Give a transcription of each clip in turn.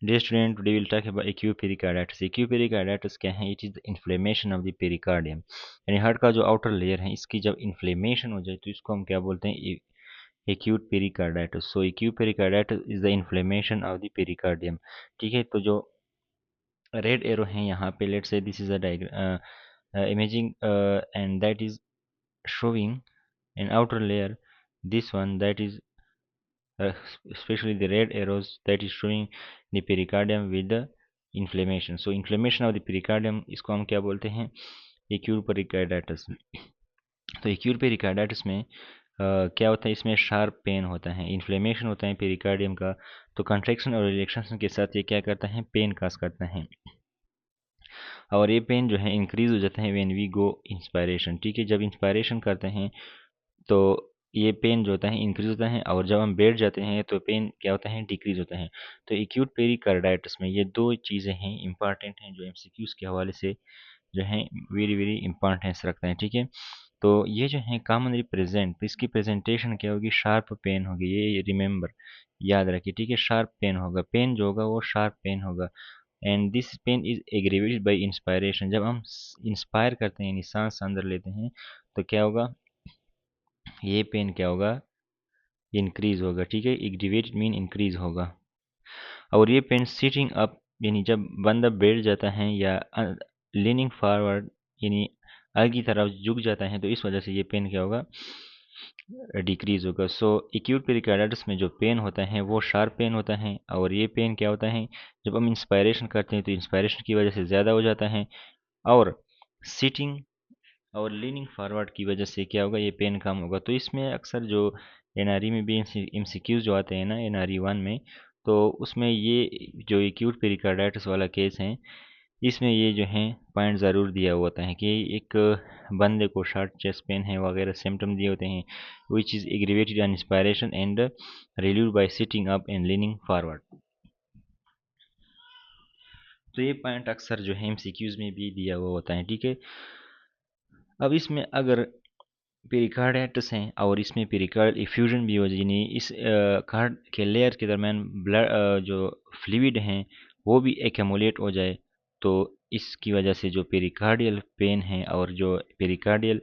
Dear student, today we'll talk about acute pericarditis. Acute pericarditis क्या है? It is the inflammation of the pericardium. यानी heart का जो outer layer है इसकी जब इन्फ्लेमेशन हो जाए तो इसको हम क्या बोलते हैं? acute pericarditis. So acute pericarditis is the inflammation of the pericardium. ठीक है, तो जो रेड एरो है यहाँ पे, let's say this is a diagram imaging and that is showing an outer layer, this one that is uh, especially the red arrows that is showing the pericardium with the inflammation. So inflammation of the pericardium इसको हम क्या बोलते हैं? acute pericarditis. तो acute pericarditis में क्या होता है? इसमें शार्प पेन होता है, इन्फ्लेमेशन होता है पेरिकार्डियम का, तो कंट्रैक्शन और रिलैक्सेशन के साथ ये क्या करता है? पेन काज करता है, और ये पेन जो है इंक्रीज हो जाता है व्हेन वी गो इंस्पायरेशन। ठीक है, जब इंस्पायरेशन करते हैं तो ये पेन जो होता है इंक्रीज होता है, और जब हम बैठ जाते हैं तो पेन क्या होता है? डिक्रीज होता है। तो एक्यूट पेरिकार्डाइटिस में ये दो चीज़ें हैं इंपॉर्टेंट हैं जो एमसीक्यूज के हवाले से जो है वेरी वेरी इंपॉर्टेंस रखते हैं। ठीक है, तो ये जो है कॉमनली प्रेजेंट, तो इसकी प्रेजेंटेशन क्या होगी? शार्प पेन होगी, ये रिमेंबर, याद रखिए। ठीक है, शार्प पेन होगा, पेन जो होगा वो शार्प पेन होगा। And this pain is aggravated by inspiration. जब हम इंस्पायर करते हैं यानी सांस अंदर लेते हैं तो क्या होगा? ये पेन क्या होगा? इंक्रीज होगा। ठीक है, एग्रीवेटेड मीन इंक्रीज होगा। और ये पेन सिटिंग अप यानी जब बंदा बैठ जाता है, या लीनिंग फॉरवर्ड यानी आगे की तरफ झुक जाता है, तो इस वजह से ये पेन क्या होगा? डिक्रीज होगा। सो एक्यूट पेरिकार्डाइटिस में जो पेन होता है वो शार्प पेन होता है, और ये पेन क्या होता है? जब हम इंस्पायरेशन करते हैं तो इंस्पायरेशन की वजह से ज़्यादा हो जाता है, और सीटिंग और लीनिंग फॉरवर्ड की वजह से क्या होगा? ये पेन कम होगा। तो इसमें अक्सर जो एनआरई में भी एमसीक्यूज जो आते हैं ना एनआरई वन में, तो उसमें ये जो एक्यूट पेरिकार्डाइटिस वाला केस है इसमें ये जो है पॉइंट ज़रूर दिया हुआ होता है कि एक बंदे को शॉर्ट चेस्ट पेन है वगैरह सिम्टम दिए होते हैं, which is aggravated on inspiration and relieved by sitting up and leaning forward. तो ये पॉइंट अक्सर जो है एमसीक्यूज में भी दिया हुआ होता है। ठीक है, अब इसमें अगर पेरिकार्डाइटिस हैं और इसमें पेरिकार्ड इफ्यूजन भी हो जाए, यानी इस कार्ड के लेयर के दरमियान ब्लड जो फ्लूइड हैं वो भी एक्यूमुलेट हो जाए, तो इसकी वजह से जो पेरिकार्डियल पेन है और जो पेरिकार्डियल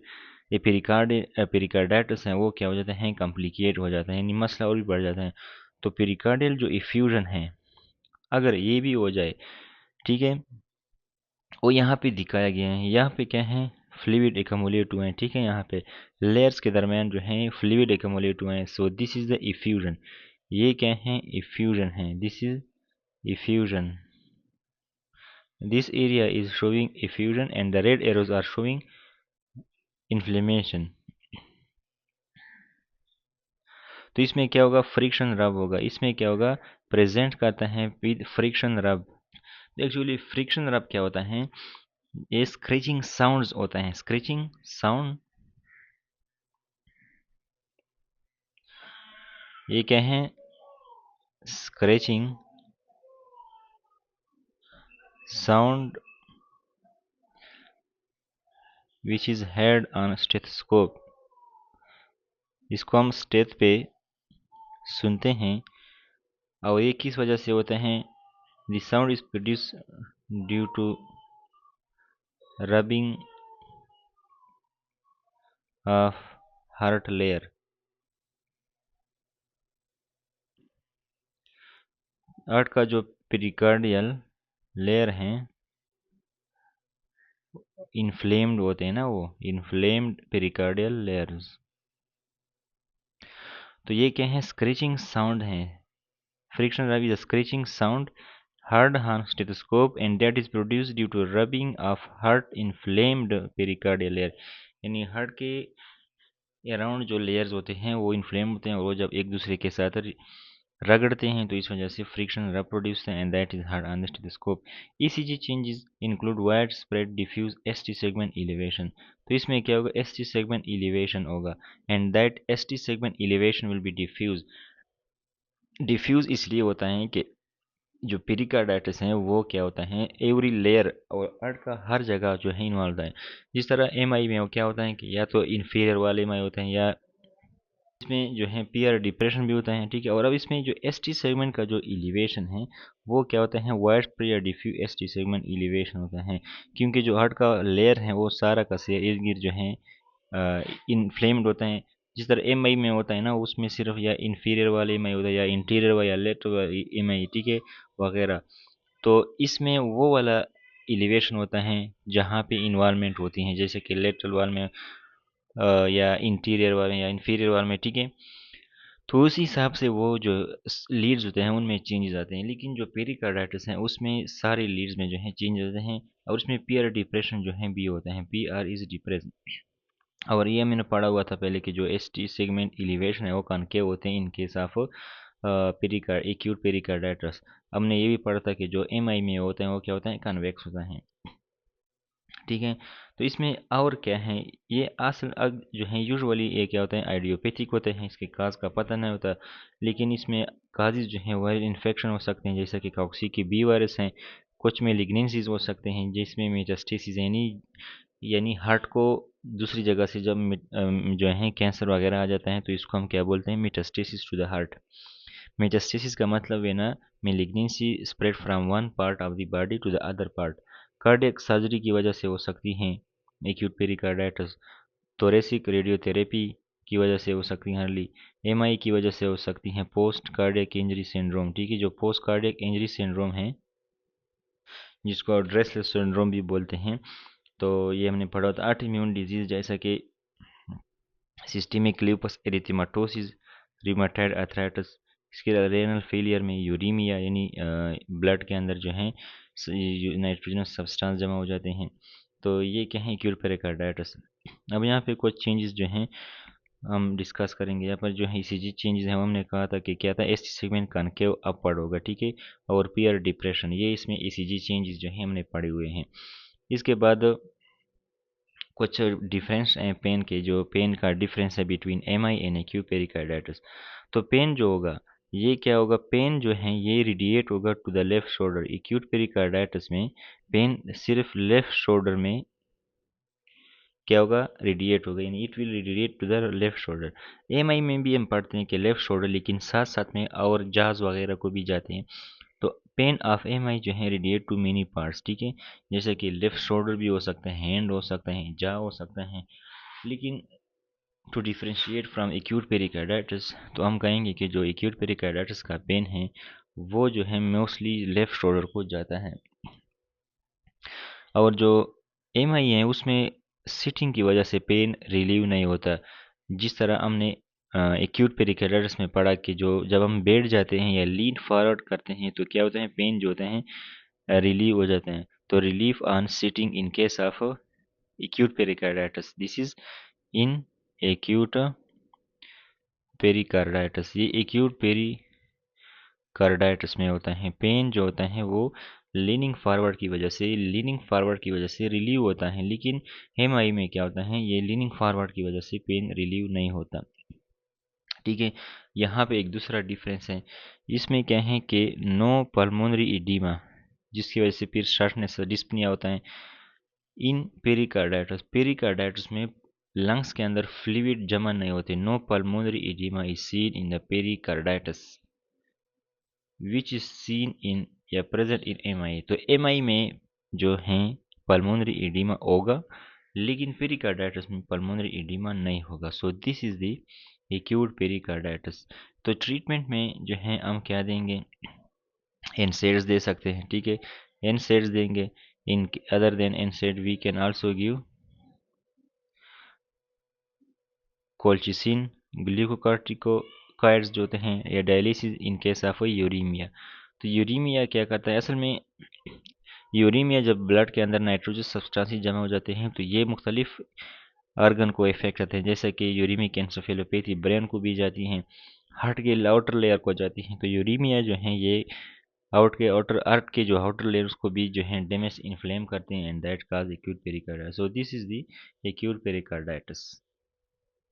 ये पेरिकार्डाइटिस हैं वो क्या हो जाते हैं? कॉम्प्लिकेट हो जाता है, यानी मसला और भी बढ़ जाता है। तो पेरिकार्डियल जो इफ्यूजन है अगर ये भी हो जाए, ठीक है, वो यहाँ पे दिखाया गया है। यहाँ पे क्या है? फ्लूइड एक्यूमुलेट हुए हैं। ठीक है, यहाँ पे लेयर्स के दरमियान जो है फ्लूइड एक्यूमुलेट हुए हैं। So this is the effusion. ये क्या है? इफ्यूजन है, this is effusion. This area is showing effusion and the red arrows are showing inflammation. तो इसमें क्या होगा? फ्रिक्शन रब होगा। इसमें क्या होगा? प्रेजेंट करता है विद फ्रिक्शन रब। एक्चुअली फ्रिक्शन रब क्या होता है? ये स्क्रेचिंग साउंड्स होता है, स्क्रेचिंग साउंड। ये क्या है? Scratching sound which is heard on stethoscope. इसको हम स्टेथ पे सुनते हैं, और ये किस वजह से होता है? The sound is produce due to rubbing of heart layer. Heart का जो पेरिकार्डियल लेयर है इन्फ्लेम्ड होते हैं ना, वो इन्फ्लेम्ड पेरिकार्डियल लेयर्स। तो ये क्या है? स्क्रेचिंग साउंड है। फ्रिक्शन रब is a scratching sound heard on stethoscope and that is produced due to rubbing of heart inflamed pericardial layer। यानी हार्ट के अराउंड जो लेयर्स होते हैं वो इन्फ्लेम होते हैं, और वो जब एक दूसरे के साथ रगड़ते हैं तो इस वजह से फ्रिक्शन रब प्रोड्यूस है, and that is heard on the stethoscope. ECG changes include wide spread diffuse ST segment elevation. तो इसमें क्या होगा? एसटी सेगमेंट एलिवेशन होगा, and that ST segment elevation will be diffuse. Diffuse इसलिए होता है कि जो पेरिकार्डाइटिस है वो क्या होता है? एवरी लेयर और अर्थ का हर जगह जो है इन्वॉल्व है। जिस तरह एमआई में वो क्या होता है कि या तो इन्फीरियर वाले एमआई होते हैं या इसमें जो है पीआर डिप्रेशन भी होता है, ठीक है। और अब इसमें जो एसटी सेगमेंट का जो एलिवेशन है वो क्या होता है, wide prior diffuse ST segment elevation होता है, क्योंकि जो हार्ट का लेयर है वो सारा का से इर्द गिर्द जो है इन्फ्लेम्ड होता है। जिस तरह एम आई में होता है ना, उसमें सिर्फ या इंफीरियर वाला एम आई होता है या इंटीरियर वाला या लेटरल वाला एम आई, ठीक है, वगैरह। तो इसमें वो वाला एलिवेशन होता है जहाँ पे इन्वॉल्वमेंट होती है, जैसे कि लेटरल वाल में या इंटीरियर वाल में या इंफीरियर वाल में, ठीक है। तो उस हिसाब से वो जो लीड्स होते हैं उनमें चेंजेस आते हैं, लेकिन जो पेरिकार्डाइटिस है उसमें सारे लीड्स में जो है चेंज होते हैं, और उसमें पीआर डिप्रेशन जो है भी होता है, पी आर इज डिप्रेशन। और ये मैंने पढ़ा हुआ था पहले कि जो एस टी सेगमेंट एलिवेशन है वो कनकेव होते हैं इन केस ऑफ पेरिकार्ड एक्यूट पेरिकार्डाइटिस। हमने ये भी पढ़ा था कि जो एम आई में होते हैं वो क्या होता है, कन्वेक्स होता है, ठीक है। तो इसमें और क्या है, ये असल जो है यूजुअली ये क्या होता है, आइडियोपैथिक होते हैं, इसके काज का पता नहीं होता। लेकिन इसमें काजेज जो हैं वायरल इन्फेक्शन हो सकते हैं, जैसा कि कॉक्सी की बी वायरस हैं। कुछ में लिग्नेंसीज हो सकते हैं, जिसमें मेटास्टेसिस यानी हार्ट को दूसरी जगह से जब जो है कैंसर वगैरह आ जाता है तो इसको हम क्या बोलते हैं, metastasis to the heart. Metastasis का मतलब है ना, malignancy spread from one part of the body to the other part. Cardiac surgery की वजह से हो सकती हैं एक्यूट पेरिकार्डाइटिस। थोरेसिक रेडियोथेरेपी की वजह से हो सकती हैं अर्ली। एमआई की वजह से हो सकती हैं पोस्ट कार्डियक इंजरी सिंड्रोम, ठीक है। जो पोस्ट कार्डियक इंजरी सिंड्रोम है जिसको ड्रेसलेस सिंड्रोम भी बोलते हैं, तो ये हमने पढ़ा था। आठ इम्यून डिजीज जैसा कि सिस्टेमिक लूपस एरिथेमाटोसिस, रिमाटाइड आर्थराइटिस, इसके अलावा रेनल फेलियर में यूरीमिया यानी ब्लड के अंदर जो है नाइट्रोजनस सब्सटेंस जमा हो जाते हैं, तो ये क्या है, एक्यूट पेरिकार्डाइटिस। अब यहाँ पे कुछ चेंजेस जो हैं हम डिस्कस करेंगे। यहाँ पर जो है ईसीजी चेंजेस हैं, हमने कहा था कि क्या था, एस सेगमेंट कनकेव अपवर्ड होगा, ठीक है। और पीआर डिप्रेशन, ये इसमें ईसीजी चेंजेस जो हैं हमने पढ़े हुए हैं। इसके बाद कुछ डिफरेंस हैं पेन के, जो पेन का डिफरेंस है between M I and acute pericarditis. तो पेन जो होगा, ये क्या होगा, पेन जो है ये रेडिएट होगा to the left shoulder. Acute pericarditis में पेन सिर्फ लेफ्ट शोल्डर में क्या होगा, रेडिएट होगा, यानी it will radiate to the left shoulder. M I में भी हम पढ़ते हैं कि लेफ्ट शोल्डर, लेकिन साथ साथ में और जाज वगैरह को भी जाते हैं। तो पेन ऑफ एम आई जो है रेडिएट टू मेनी पार्ट्स, ठीक है। जैसे कि लेफ्ट शोल्डर भी हो सकता है, हैंड हो सकता है, जा हो सकता है। लेकिन to differentiate from acute pericarditis, तो हम कहेंगे कि जो एक्यूट पेरिकार्डाइटिस का पेन है वो जो है मोस्टली लेफ्ट शोल्डर को जाता है। और जो एम आई है उसमें सिटिंग की वजह से पेन रिलीव नहीं होता। जिस तरह हमने एक्यूट पेरिकार्डाइटिस में पढ़ा कि जो जब हम बैठ जाते हैं या लीन फॉरवर्ड करते हैं तो क्या होता है, पेन जो होते हैं रिलीव हो जाते हैं। तो relief on sitting in case of acute pericarditis, this is in acute pericarditis. ये एक्यूट पेरिकार्डाइटिस में होता है। पेन जो होता है वो लीनिंग फॉरवर्ड की वजह से रिलीव होता है, लेकिन एमआई में क्या होता है, ये लीनिंग फॉरवर्ड की वजह से पेन रिलीव नहीं होता, ठीक है। यहाँ पे एक दूसरा डिफरेंस है, इसमें क्या है कि नो पल्मोनरी इडीमा, जिसकी वजह से फिर शॉर्टनेस डिस्पनिया होता है। इन पेरिकार्डाइटिस में लंग्स के अंदर फ्लूइड जमा नहीं होते। No pulmonary oedema is seen in the pericarditis which is seen in या प्रेजेंट इन एम आई। तो एम आई में जो है पल्मोनरी इडीमा होगा, लेकिन पेरिकार्डाइटिस में पल्मोनरी इडीमा नहीं होगा। सो this is the acute pericarditis. तो ट्रीटमेंट में जो है हम क्या देंगे, एनसेड्स दे सकते हैं, ठीक है। एनसेड्स देंगे। In other than NSAID we can also give colchicine, glucocorticoids जो होते हैं, या dialysis in case of uremia. तो यूरीमिया क्या करता है, असल में यूरीमिया जब ब्लड के अंदर नाइट्रोजन सब्सटेंसेस जमा हो जाते हैं तो ये मुख्तलिफ ऑर्गन को इफेक्ट करते हैं, जैसे कि यूरीमिक एन्सेफेलोपैथी ब्रेन को भी जाती हैं, हार्ट के आउटर लेयर को जाती हैं। तो यूरीमिया जो है ये आउटर अर्थ के जो आउटर लेयर्स को भी जो है डैमेज इन्फ्लेम करते हैं, and that cause acute pericarditis. So this is the acute pericarditis.